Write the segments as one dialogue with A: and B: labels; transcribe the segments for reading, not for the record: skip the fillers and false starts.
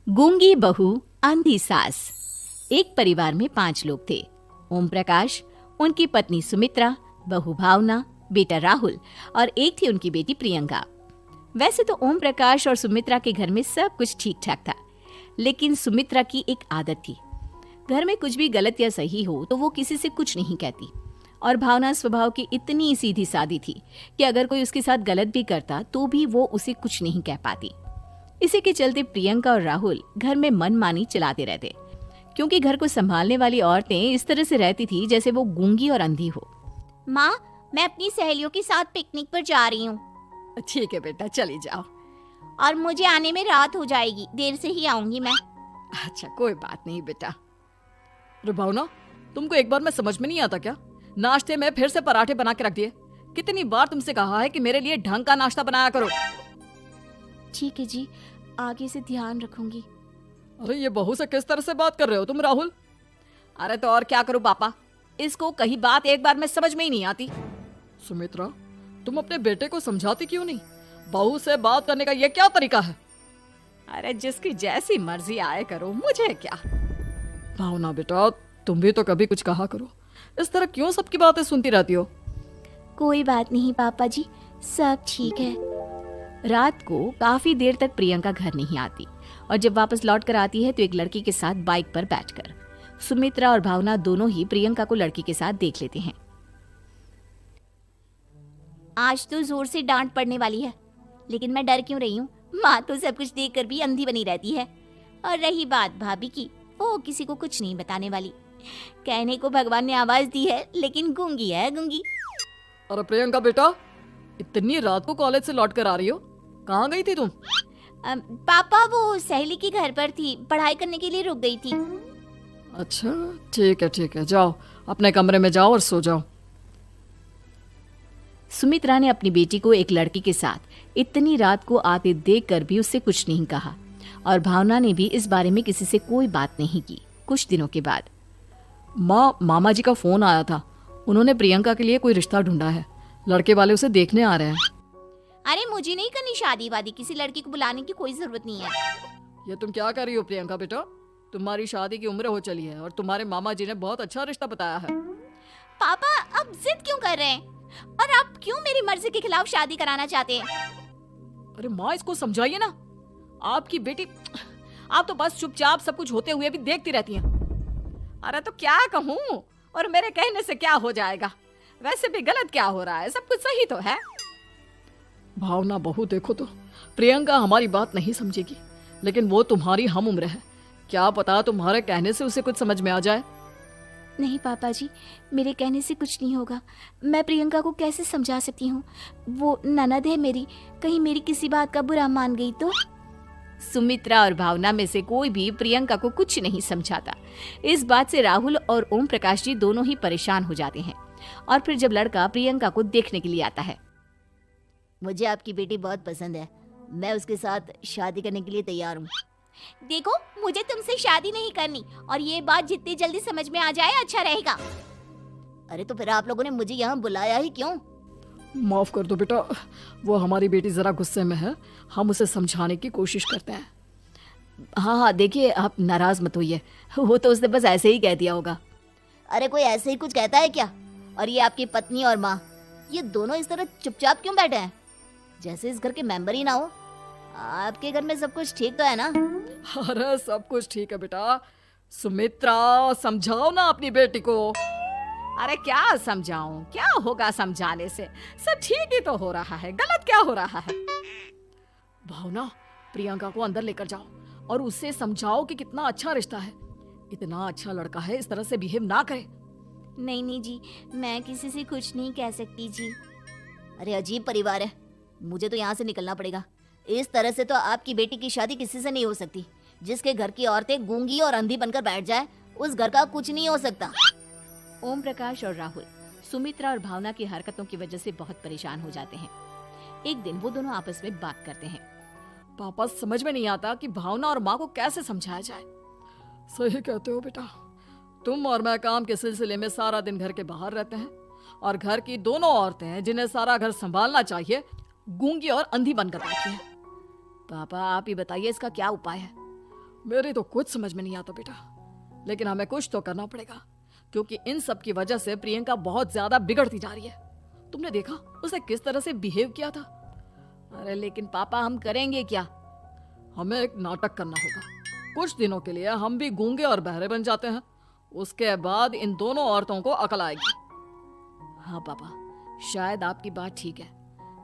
A: गूंगी बहू अंधी सास। एक परिवार में 5 लोग थे। ओम प्रकाश, उनकी पत्नी सुमित्रा, बहू भावना, बेटा राहुल और एक थी उनकी बेटी प्रियंका। वैसे तो ओम प्रकाश और सुमित्रा के घर में सब कुछ ठीक ठाक था, लेकिन सुमित्रा की एक आदत थी। घर में कुछ भी गलत या सही हो तो वो किसी से कुछ नहीं कहती। और भावना स्वभाव की इतनी सीधी सादी थी कि अगर कोई उसके साथ गलत भी करता तो भी वो उसे कुछ नहीं कह पाती। इसी के चलते प्रियंका और राहुल घर में मनमानी चलाते रहते, क्योंकि घर को संभालने वाली औरतें इस तरह से रहती थी जैसे वो गूंगी और अंधी हो।
B: माँ, मैं अपनी सहेलियों के साथ पिकनिक पर जा रही हूँ।
A: ठीक है बेटा, चली जाओ।
B: और मुझे आने में रात हो जाएगी, देर से ही आऊंगी मैं।
A: अच्छा, कोई बात नहीं बेटा।
C: अरे भावना, तुमको एक बार में समझ में नहीं आता क्या? नाश्ते में फिर से पराठे बना के रख दिए। कितनी बार तुमसे कहा है कि मेरे लिए ढंग का नाश्ता बनाया करो।
B: ठीक है जी, आगे से ध्यान रखूंगी।
C: अरे ये बहू से किस तरह से बात कर रहे हो तुम राहुल?
A: अरे तो और क्या करूं पापा, इसको कहीं बात एक बार में समझ में ही नहीं आती।
C: सुमित्रा, तुम अपने बेटे को समझाती क्यों नहीं? बहू से बात करने का ये क्या तरीका है?
A: अरे जिसकी जैसी मर्जी आए करो, मुझे क्या।
C: भावना बेटा, तुम भी तो कभी कुछ कहा करो। इस तरह क्यों सबकी बातें सुनती रहती हो?
B: कोई बात नहीं पापा जी, सब ठीक है।
A: रात को काफी देर तक प्रियंका घर नहीं आती और जब वापस लौट कर आती है तो एक लड़की के साथ बाइक पर बैठकर। सुमित्रा और भावना दोनों ही प्रियंका को लड़की के साथ देख लेते हैं।
B: आज तो जोर से डांट पड़ने वाली है, लेकिन मैं डर क्यों रही हूँ? माँ तो सब कुछ देखकर भी अंधी बनी रहती है। और रही बात भाभी की, वो किसी को कुछ नहीं बताने वाली। कहने को भगवान ने आवाज दी है, लेकिन गूंगी है गूंगी।
C: अरे प्रियंका बेटा, इतनी रात को कॉलेज से लौट कर आ रही हो? कहाँ गई थी तुम?
B: पापा, वो सहेली के घर पर थी, पढ़ाई करने के लिए रुक गई थी।
C: अच्छा, ठीक है, जाओ अपने कमरे में जाओ और सो जाओ।
A: सुमित्रा ने अपनी बेटी को एक लड़की के साथ इतनी रात को आते देखकर भी उससे कुछ नहीं कहा और भावना ने भी इस बारे में किसी से कोई बात नहीं की। कुछ दिनों के बाद
C: मामा जी का फोन आया था। उन्होंने प्रियंका के लिए कोई रिश्ता ढूंढा है। लड़के वाले उसे देखने आ रहे हैं।
B: अरे मुझे नहीं करनी शादी वादी, किसी लड़की को बुलाने की कोई जरूरत नहीं है।
C: ये तुम क्या कर रही हो प्रियंका बेटा? तुम्हारी शादी की उम्र हो चली है और तुम्हारे मामा जी ने बहुत अच्छा रिश्ता बताया है।
B: पापा, अब जिद क्यों कर रहे हैं? और आप क्यों मेरी मर्जी के खिलाफ शादी कराना चाहते हैं?
C: अरे माँ, इसको समझाइए ना। आपकी बेटी, आप तो बस चुपचाप सब कुछ होते हुए भी देखती रहती हैं।
A: अरे तो क्या कहूँ, और मेरे कहने से क्या हो जाएगा? वैसे भी गलत क्या हो रहा है, सब कुछ सही तो है।
C: भावना बहू, देखो तो प्रियंका हमारी बात नहीं समझेगी, लेकिन वो तुम्हारी हम उम्र है। क्या पता तुम्हारे कहने से उसे कुछ समझ में आ जाए।
B: नहीं पापा जी, मेरे कहने से कुछ नहीं होगा। मैं प्रियंका को कैसे समझा सकती हूँ? वो ननद है मेरी, कहीं मेरी किसी बात का बुरा मान गई तो?
A: सुमित्रा और भावना में से कोई भी प्रियंका को कुछ नहीं समझाता। इस बात से राहुल और ओम प्रकाश जी दोनों ही परेशान हो जाते हैं। और फिर जब लड़का प्रियंका को देखने के लिए आता है,
B: मुझे आपकी बेटी बहुत पसंद है, मैं उसके साथ शादी करने के लिए तैयार हूँ। देखो, मुझे तुमसे शादी नहीं करनी, और ये बात जितनी जल्दी समझ में आ जाए अच्छा रहेगा। अरे तो फिर आप लोगों ने मुझे यहाँ बुलाया ही क्यों?
C: माफ कर दो बेटा, वो हमारी बेटी जरा गुस्से में है। हम उसे समझाने की कोशिश करते हैं।
A: हाँ, देखिए आप नाराज मत होइए, वो तो उसने बस ऐसे ही कह दिया होगा।
B: अरे कोई ऐसे ही कुछ कहता है क्या? और ये आपकी पत्नी और माँ, ये दोनों इस तरह चुपचाप क्यों बैठे हैं, जैसे इस घर के मेंबर ही ना हो? आपके घर में सब कुछ ठीक तो है ना?
C: अरे सब कुछ ठीक है बेटा। सुमित्रा, समझाओ ना अपनी बेटी को।
A: अरे क्या समझाऊं, क्या होगा समझाने से? सब ठीक ही तो हो रहा है, गलत क्या हो रहा है?
C: भावना, प्रियंका को अंदर लेकर जाओ और उससे समझाओ कि कितना अच्छा रिश्ता है। इतना अच्छा लड़का है, इस तरह से बिहेव ना करे।
B: नहीं जी, मैं किसी से कुछ नहीं कह सकती जी। अरे अजीब परिवार है, मुझे तो यहाँ से निकलना पड़ेगा। इस तरह से तो आपकी बेटी की शादी किसी से नहीं हो सकती। जिसके घर की औरतें गूंगी और अंधी बनकर बैठ जाए, उस घर का कुछ नहीं हो सकता।
A: ओम प्रकाश और राहुल सुमित्रा और भावना की हरकतों की वजह से बहुत परेशान हो जाते हैं। एक दिन वो दोनों आपस में बात करते हैं।
C: पापा, समझ में नहीं आता कि भावना और माँ को कैसे समझाया जाए। सही कहते हो बेटा, तुम और मैं काम के सिलसिले में सारा दिन घर के बाहर रहते हैं और घर की दोनों औरतें हैं जिन्हें सारा घर संभालना चाहिए, गूंगी और अंधी बनकर बैठी हैं।
A: पापा आप ही बताइए इसका क्या उपाय है?
C: मेरी तो कुछ समझ में नहीं आता बेटा, लेकिन हमें कुछ तो करना पड़ेगा, क्योंकि इन सब की वजह से प्रियंका बहुत ज्यादा बिगड़ती जा रही है। तुमने देखा उसे किस तरह से बिहेव किया था।
A: अरे लेकिन पापा हम करेंगे क्या?
C: हमें एक नाटक करना होगा। कुछ दिनों के लिए हम भी गूंगे और बहरे बन जाते हैं, उसके बाद इन दोनों औरतों को अकल आएगी।
A: हाँ पापा, शायद आपकी बात ठीक है।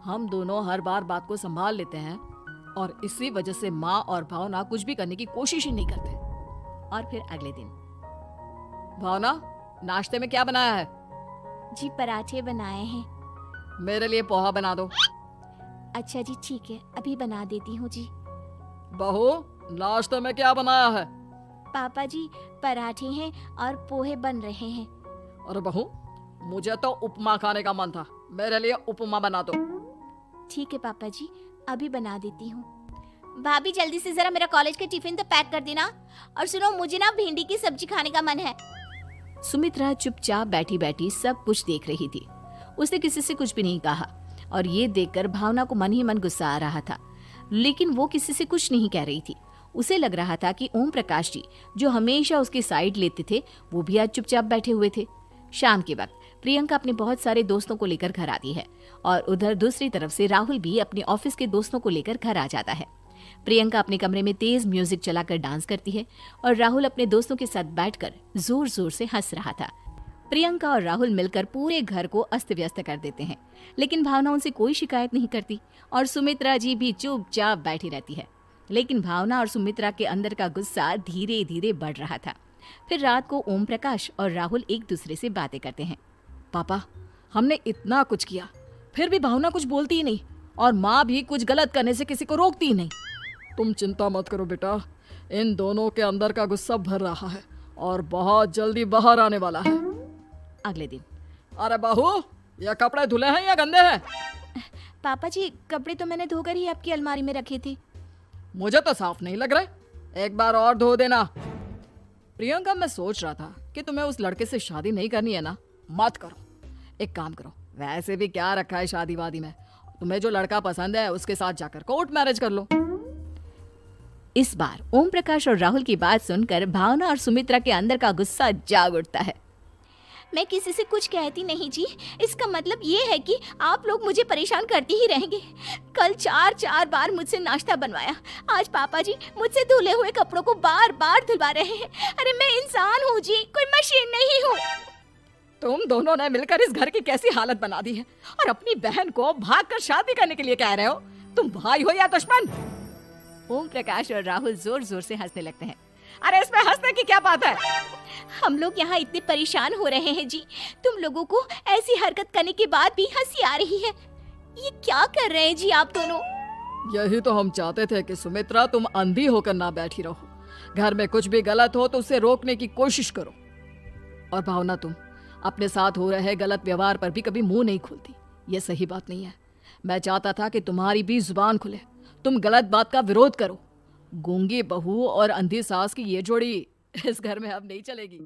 A: हम दोनों हर बार बात को संभाल लेते हैं और इसी वजह से माँ और भावना कुछ भी करने की कोशिश ही नहीं करते। और फिर अगले दिन,
C: भावना, नाश्ते में क्या बनाया है?
B: जी पराठे बनाए हैं।
C: मेरे लिए पोहा बना दो।
B: अच्छा जी ठीक है, अभी बना देती हूँ जी।
C: बहू, नाश्ते में क्या बनाया है?
B: पापा जी पराठे हैं और पोहे बन रहे हैं।
C: अरे बहू, मुझे तो उपमा खाने का मन था, मेरे लिए उपमा बना दो।
B: ठीक है पापा जी, अभी बना देती हूँ। भाभी जल्दी से जरा मेरा कॉलेज का टिफिन तो पैक कर देना। और सुनो, मुझे ना भिंडी की सब्जी खाने का मन है।
A: सुमित्रा चुपचाप बैठी बैठी सब कुछ देख रही थी। उसने किसी से कुछ भी नहीं कहा और ये देखकर भावना को मन ही मन गुस्सा आ रहा था, लेकिन वो किसी से कुछ नहीं कह रही थी। उसे लग रहा था कि ओम प्रकाश जी, जो हमेशा उसकी साइड लेते थे, वो भी आज चुपचाप बैठे हुए थे। शाम के वक्त प्रियंका अपने बहुत सारे दोस्तों को लेकर घर आती है और उधर दूसरी तरफ से राहुल भी अपने ऑफिस के दोस्तों को लेकर घर आ जाता है। प्रियंका अपने कमरे में तेज म्यूजिक चलाकर डांस करती है और राहुल अपने दोस्तों के साथ बैठकर जोर जोर से हंस रहा था। प्रियंका और राहुल मिलकर पूरे घर को अस्त व्यस्त कर देते हैं, लेकिन भावना उनसे कोई शिकायत नहीं करती और सुमित्रा जी भी चुपचाप बैठी रहती है। लेकिन भावना और सुमित्रा के अंदर का गुस्सा धीरे धीरे बढ़ रहा था। फिर रात को ओम प्रकाश और राहुल एक दूसरे से बातें करते हैं।
C: पापा, हमने इतना कुछ किया, फिर भी भावना कुछ बोलती ही नहीं और माँ भी कुछ गलत करने से किसी को रोकती ही नहीं। तुम चिंता मत करो बेटा, इन दोनों के अंदर का गुस्सा भर रहा है और बहुत जल्दी बाहर आने वाला है।
A: अगले दिन,
C: अरे बहू, ये कपड़े धुले हैं या गंदे हैं?
B: पापा जी कपड़े तो मैंने धोकर ही आपकी अलमारी में रखे थे।
C: मुझे तो साफ नहीं लग रहे, एक बार और धो देना। प्रियंका, मैं सोच रहा था कि तुम्हें उस लड़के से शादी नहीं करनी है ना, मत करो। एक काम करो, वैसे भी क्या रखा है शादी वादी में, तुम्हें जो लड़का पसंद है उसके साथ जाकर कोर्ट मैरिज कर लो।
A: इस बार ओम प्रकाश और राहुल की बात सुनकर भावना और सुमित्रा के अंदर का गुस्सा जाग उठता है।
B: मैं किसी से कुछ कहती नहीं जी, इसका मतलब ये है कि आप लोग मुझे परेशान करते ही रहेंगे। कल 4 बार मुझसे नाश्ता बनवाया, आज पापा जी मुझसे धुले हुए कपड़ों को बार बार धुलवा रहे हैं। अरे मैं इंसान हूँ जी, कोई मशीन नहीं हूँ।
C: तुम दोनों ने मिलकर इस घर की कैसी हालत बना दी है और अपनी बहन को भागकर शादी करने के लिए कह रहे हो। तुम भाई हो या दुश्मन?
A: ओम प्रकाश और राहुल जोर जोर से हंसने लगते हैं।
C: अरे इसमें हंसने की क्या बात है?
B: हम लोग यहाँ इतने परेशान हो रहे हैं जी, तुम लोगों को ऐसी हरकत करने के बाद भी हंसी आ रही है। ये क्या कर रहे हैं जी आप दोनों?
C: यही तो हम चाहते थे कि सुमित्रा, तुम अंधी होकर ना बैठी रहो। घर में कुछ भी गलत हो तो उसे रोकने की कोशिश करो। और भावना, तुम अपने साथ हो रहे गलत व्यवहार पर भी कभी मुंह नहीं खोलती, ये सही बात नहीं है। मैं चाहता था कि तुम्हारी भी जुबान खुले, तुम गलत बात का विरोध करो। गूंगी बहू और अंधी सास की ये जोड़ी इस घर में अब नहीं चलेगी।